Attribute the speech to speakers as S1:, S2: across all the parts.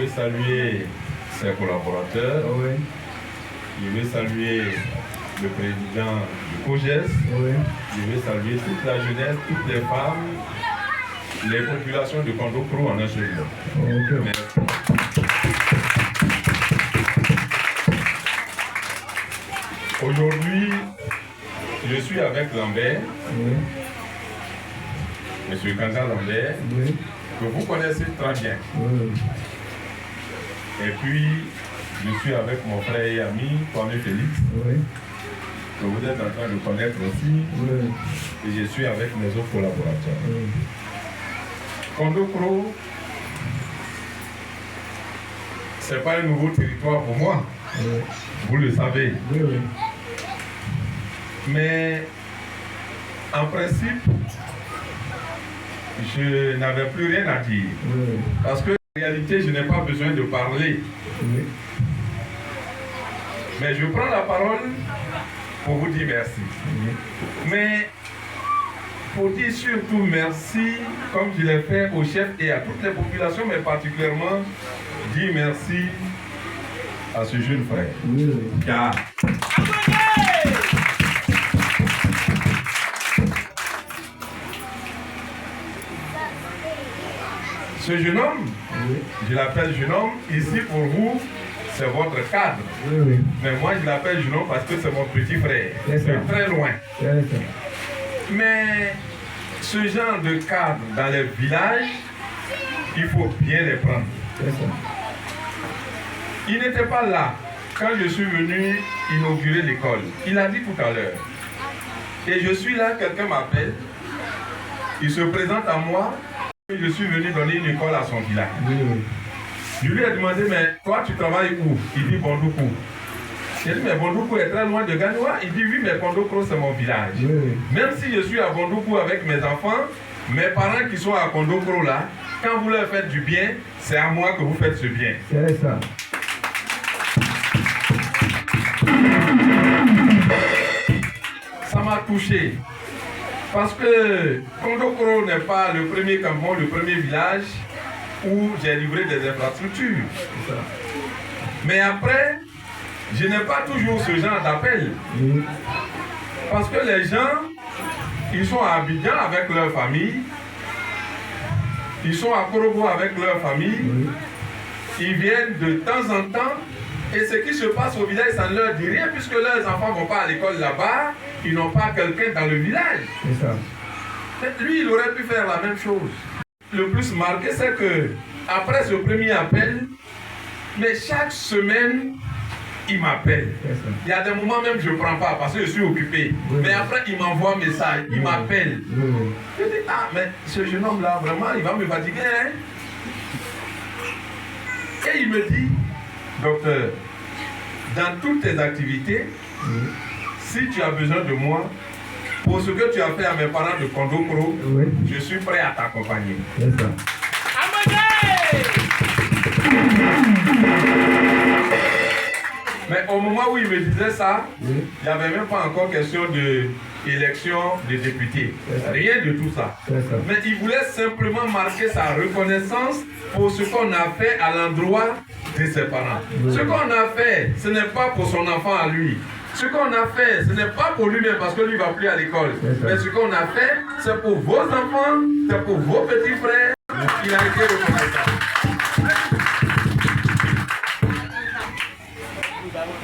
S1: veux saluer ses collaborateurs.
S2: Oui.
S1: Je veux saluer le président du COGES.
S2: Oui.
S1: Je veux saluer toute la jeunesse, toutes les femmes, les populations de Kondokro en un seul mot.
S2: Okay.
S1: Merci. Aujourd'hui, je suis avec Lambert,
S2: Oui.
S1: M. Kanga Lambert,
S2: Oui.
S1: que vous connaissez très bien.
S2: Oui.
S1: Et puis, je suis avec mon frère et ami, Kwame Félix,
S2: Oui.
S1: que vous êtes en train de connaître aussi.
S2: Oui.
S1: Et je suis avec mes autres collaborateurs.
S2: Oui.
S1: Kondokro, ce n'est pas un nouveau territoire pour moi,
S2: Oui.
S1: vous le savez.
S2: Oui. Oui.
S1: Mais en principe, je n'avais plus rien à dire.
S2: Oui.
S1: Parce que en réalité, je n'ai pas besoin de parler.
S2: Oui.
S1: Mais je prends la parole pour vous dire merci.
S2: Oui.
S1: Mais pour dire surtout merci, comme je l'ai fait au chef et à toutes les populations, mais particulièrement dire merci à ce jeune frère.
S2: Oui. Oui.
S1: Car ce jeune homme,
S2: Oui.
S1: je l'appelle jeune homme, ici pour vous, c'est votre cadre.
S2: Oui. Oui.
S1: Mais moi, je l'appelle jeune homme parce que c'est mon petit frère.
S2: C'est ça.
S1: De très loin.
S2: C'est ça.
S1: Mais ce genre de cadre dans les villages, il faut bien les prendre.
S2: C'est ça.
S1: Il n'était pas là quand je suis venu inaugurer l'école. Il a dit tout à l'heure. Et je suis là, quelqu'un m'appelle. Il se présente à moi. Je suis venu donner une école à son village.
S2: Oui. Oui.
S1: Je lui ai demandé, mais toi tu travailles où? Il dit Bondoukou. J'ai dit, mais Bondoukou est très loin de Ganoua. Il dit, oui, mais Kondokro c'est mon village.
S2: Oui. Oui.
S1: Même si je suis à Bondoukou avec mes enfants, mes parents qui sont à Kondokro là, quand vous leur faites du bien, c'est à moi que vous faites ce bien.
S2: C'est ça.
S1: Ça m'a touché. Parce que Kondokro n'est pas le premier campement, le premier village où j'ai livré des infrastructures.
S2: C'est ça.
S1: Mais après, je n'ai pas toujours ce genre d'appel.
S2: Oui.
S1: Parce que les gens, ils sont à Abidjan avec leur famille, ils sont à Korobo avec leur famille,
S2: Oui.
S1: ils viennent de temps en temps, et ce qui se passe au village, ça ne leur dit rien, puisque leurs enfants ne vont pas à l'école là-bas, ils n'ont pas quelqu'un dans le village.
S2: C'est ça.
S1: Lui, il aurait pu faire la même chose. Le plus marqué, c'est que, après ce premier appel, mais chaque semaine, il m'appelle.
S2: C'est ça.
S1: Il y a des moments même je ne prends pas parce que je suis occupé.
S2: Oui.
S1: Mais après, il m'envoie un message, il m'appelle.
S2: Oui. Oui.
S1: Je dis, ah, mais ce jeune homme-là, vraiment, il va me fatiguer. Hein? Et il me dit, docteur, dans toutes tes activités,
S2: Oui.
S1: si tu as besoin de moi, pour ce que tu as fait à mes parents de Kondokro,
S2: Oui.
S1: je suis prêt à t'accompagner.
S2: C'est ça.
S1: Mais au moment où il me disait ça,
S2: Oui.
S1: il n'y avait même pas encore question d'élection de députés. Rien de tout ça.
S2: C'est ça.
S1: Mais il voulait simplement marquer sa reconnaissance pour ce qu'on a fait à l'endroit de ses parents.
S2: Oui.
S1: Ce qu'on a fait, ce n'est pas pour son enfant à lui. Ce qu'on a fait, ce n'est pas pour lui-même parce que lui ne va plus à l'école.
S2: C'est ça.
S1: Mais ce qu'on a fait, c'est pour vos enfants, c'est pour vos petits frères. Il a été reconnaissant.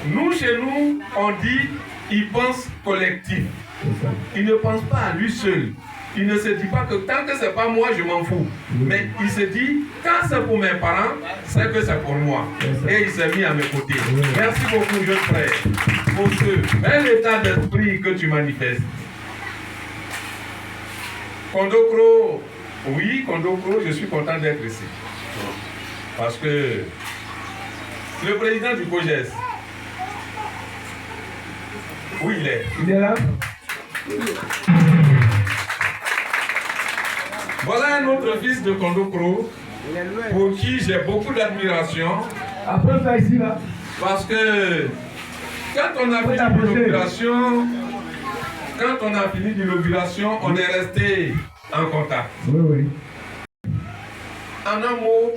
S1: Nous, chez nous, on dit, il pense collectif.
S2: C'est ça.
S1: Il ne pense pas à lui seul. Il ne se dit pas que tant que c'est pas moi, je m'en fous. Mais il se dit, quand c'est pour mes parents, c'est que c'est pour moi. Et il s'est mis à mes côtés. Merci beaucoup, jeune frère, pour ce bel état d'esprit que tu manifestes. Kondokro, oui, Kondokro, je suis content d'être ici. Parce que le président du COGES, où il est?
S2: Il est là?
S1: Voilà un autre fils de Kondokro pour qui j'ai beaucoup d'admiration
S2: Après ça ici là.
S1: parce que quand on a fini l'inauguration, on est resté en contact.
S2: Oui, oui.
S1: En un mot,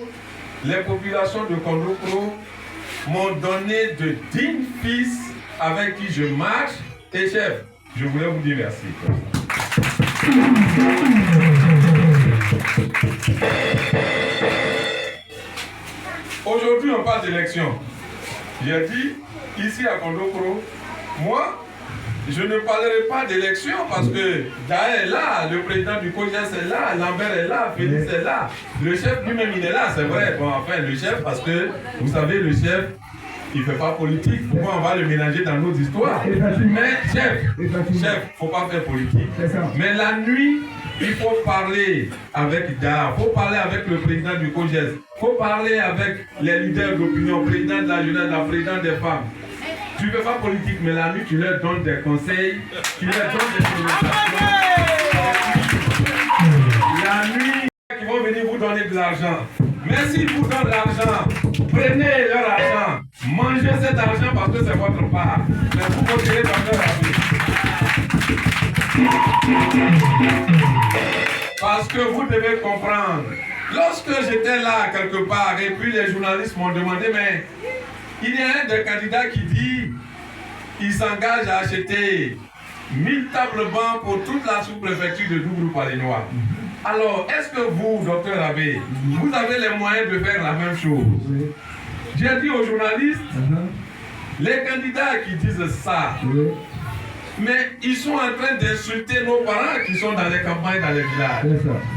S1: les populations de Kondokro m'ont donné de dignes fils avec qui je marche. Et chef, je voulais vous dire merci. Aujourd'hui, on parle d'élection. J'ai dit, ici à Kondokro, moi, je ne parlerai pas d'élection parce que Daë est là, le président du COJES est là, Lambert est là, Félix est là, le chef lui-même il est là, c'est vrai. Bon, enfin, le chef, parce que vous savez, le chef, il ne fait pas politique. Pourquoi on va le mélanger dans nos histoires? Mais chef, il ne faut pas faire politique. Mais la nuit, il faut parler avec Daë, il faut parler avec le président du COJES, il faut parler avec les leaders d'opinion, président de la jeunesse, la présidente des femmes. Tu ne fais pas politique, mais la nuit, tu leur donnes des conseils, tu leur donnes des orientations. La nuit, ils vont venir vous donner de l'argent. Mais s'ils vous donnent l'argent, prenez leur argent, mangez cet argent parce que c'est votre part. Mais vous continuez dans leur vie. Parce que vous devez comprendre, lorsque j'étais là quelque part, et puis les journalistes m'ont demandé, mais il y a un des candidats qui dit qu'il s'engage à acheter 1000 tables bancs pour toute la sous-préfecture de Doubrou-Palinois. Alors, est-ce que vous, docteur Abbé, vous avez les moyens de faire la même chose? J'ai dit aux journalistes, les candidats qui disent ça, mais ils sont en train d'insulter nos parents qui sont dans les campagnes, dans les villages.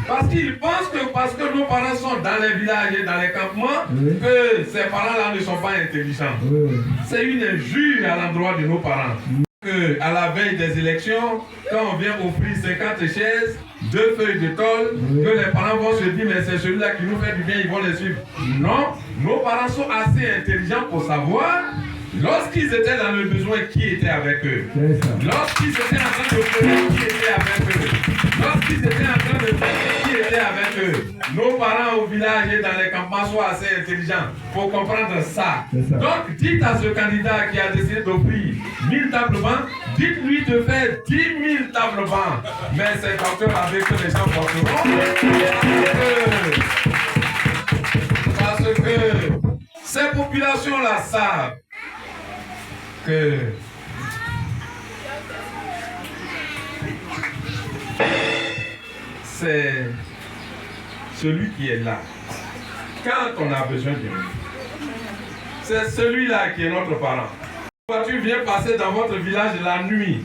S1: Parce qu'ils pensent que parce que nos parents sont dans les villages et dans les campements, que ces parents-là ne sont pas intelligents. C'est une injure à l'endroit de nos parents. À la veille des élections, quand on vient offrir 50 chaises, 2 feuilles de tôle, que les parents vont se dire, mais c'est celui-là qui nous fait du bien, ils vont les suivre. Non, nos parents sont assez intelligents pour savoir, lorsqu'ils étaient dans le besoin, qui était avec eux. Lorsqu'ils étaient en train de pleurer, qui était avec eux. Lorsqu'ils étaient en train de pleurer, qui était avec eux. Nos parents au village et dans les campements sont assez intelligents pour comprendre ça. Donc, dites à ce candidat qui a décidé d'offrir 1000 tables bancs, dites-lui de faire 10 000 tables bancs. Mais c'est docteur avec que les gens porteront. Parce que ces populations-là savent que c'est celui qui est là quand on a besoin de lui. C'est celui-là qui est notre parent. La voiture vient passer dans votre village la nuit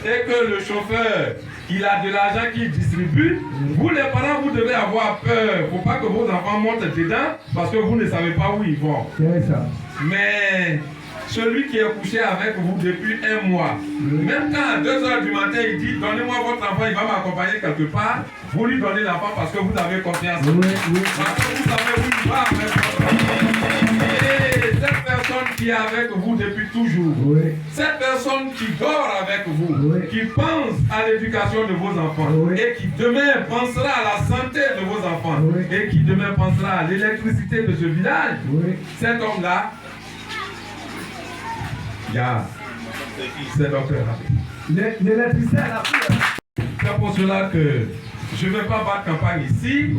S1: et que le chauffeur, il a de l'argent qu'il distribue, vous les parents, vous devez avoir peur. Il ne faut pas que vos enfants montent dedans parce que vous ne savez pas où ils vont. Mais celui qui est couché avec vous depuis 1 mois, même quand à 2 h du matin, il dit, donnez-moi votre enfant, il va m'accompagner quelque part, vous lui donnez l'enfant parce que vous avez confiance. Parce que vous savez où il va avec votre enfant. Et cette personne qui est avec vous depuis toujours, cette personne qui dort avec vous, qui pense à l'éducation de vos enfants, et qui demain pensera à la santé de vos enfants, et qui demain pensera à l'électricité de ce village, cet homme-là, c'est docteur Abbé.
S2: L'électricité à la pluie.
S1: C'est pour cela que je ne vais pas battre campagne ici,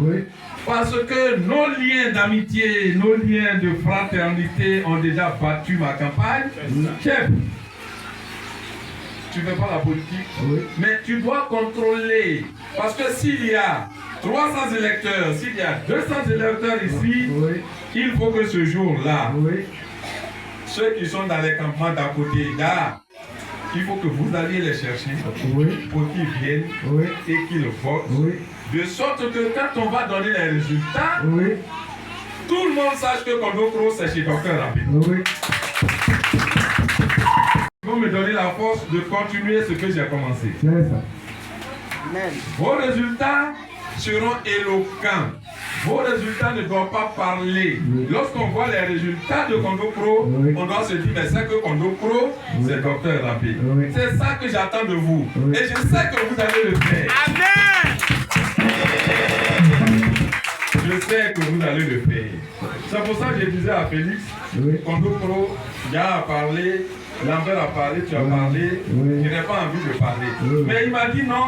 S1: parce que nos liens d'amitié, nos liens de fraternité ont déjà battu ma campagne. Chef, tu ne fais pas la politique, mais tu dois contrôler, parce que s'il y a 300 électeurs, s'il y a 200 électeurs ici, il faut que ce jour-là, ceux qui sont dans les campements d'à côté, là, il faut que vous alliez les chercher pour qu'ils viennent et qu'ils votent. De sorte que quand on va donner les résultats, tout le monde sache que Kondokro, c'est chez docteur Abbé. Ils vont me donner la force de continuer ce que j'ai commencé. Vos résultats seront éloquents. Vos résultats ne doivent pas parler. Lorsqu'on voit les résultats de Kondokro, on doit se dire, mais c'est que Kondokro, c'est docteur Abbé. C'est ça que j'attends de vous. Et je sais que vous allez le faire. Amen. Je sais que vous allez le faire. C'est pour ça que je disais à Félix, Kondokro, Dia a parlé, Lambert a parlé, tu as parlé, je n'ai pas envie de parler. Mais il m'a dit non,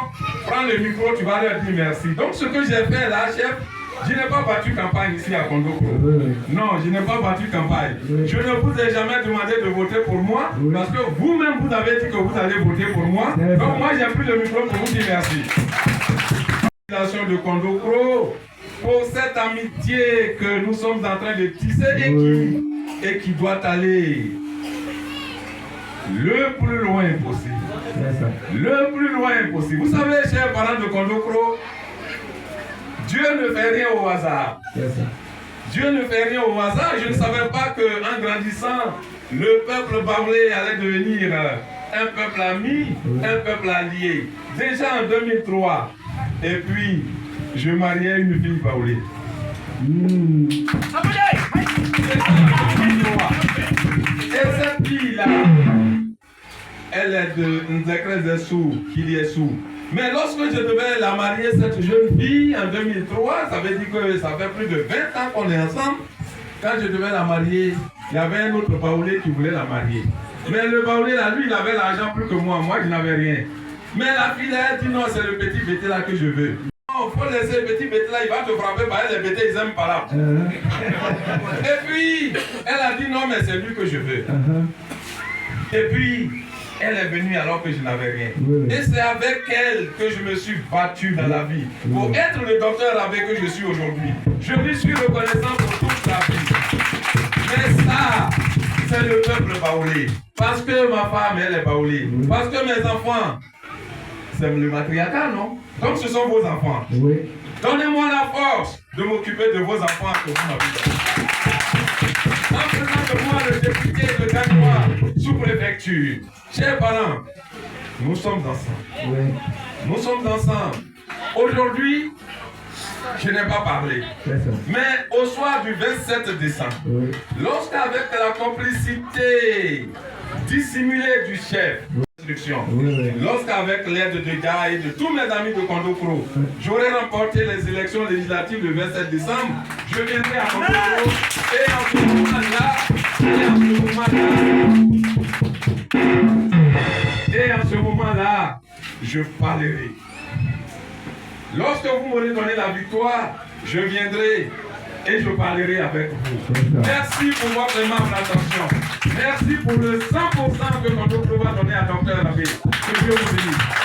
S1: prends le micro, tu vas leur dire merci. Donc ce que j'ai fait là, chef, Je n'ai pas battu campagne ici à Kondokro. Non, je n'ai pas battu campagne. Je ne vous ai jamais demandé de voter pour moi parce que vous-même vous avez dit que vous allez voter pour moi. Donc moi j'ai pris le micro pour vous dire merci. De Kondokro pour cette amitié que nous sommes en train de tisser et qui doit aller le plus loin possible. Le plus loin possible. Vous savez, chers parents de Kondokro, Dieu ne fait rien au hasard. Dieu ne fait rien au hasard. Je ne savais pas qu'en grandissant, le peuple baoulé allait devenir un peuple ami, un peuple allié. Déjà en 2003, et puis je mariais une fille baoulée. Et cette fille-là, elle est de Nzekre-Zessou, Kiliessou. Mais lorsque je devais la marier, cette jeune fille, en 2003, ça veut dire que ça fait plus de 20 ans qu'on est ensemble. Quand je devais la marier, il y avait un autre baoulé qui voulait la marier. Mais le baoulé là, lui, il avait l'argent plus que moi. Moi, je n'avais rien. Mais la fille là, elle dit non, c'est le petit bêté là que je veux. Non, il faut laisser le petit bêté là, il va te frapper par les bêtés, ils n'aiment pas là. Et puis, elle a dit non, mais c'est lui que je veux. Et puis, elle est venue alors que je n'avais rien. Et c'est avec elle que je me suis battu dans la vie. Pour être le docteur avec que je suis aujourd'hui. Je lui suis reconnaissant pour toute la vie. Mais ça, c'est le peuple baoulé. Parce que ma femme, elle est baoulée. Parce que mes enfants, c'est le matriarcat, non? Comme ce sont vos enfants. Donnez-moi la force de m'occuper de vos enfants que vous m'avez. En faisant de moi le député de Gagnois sous-préfecture. Chers parents, nous sommes ensemble. Nous sommes ensemble. Aujourd'hui, je n'ai pas parlé. Mais au soir du 27 décembre, lorsqu'avec la complicité dissimulée du chef, lorsqu'avec l'aide de Ga et de tous mes amis de Kondokro, j'aurais remporté les élections législatives le 27 décembre, je viendrai à Kondokro et en ce moment-là, je parlerai. Lorsque vous m'aurez donné la victoire, je viendrai et je parlerai avec vous. Merci pour votre aimable attention. Merci pour le 100% que Kondokro va donner à Dr Abbé. Que Dieu vous bénisse.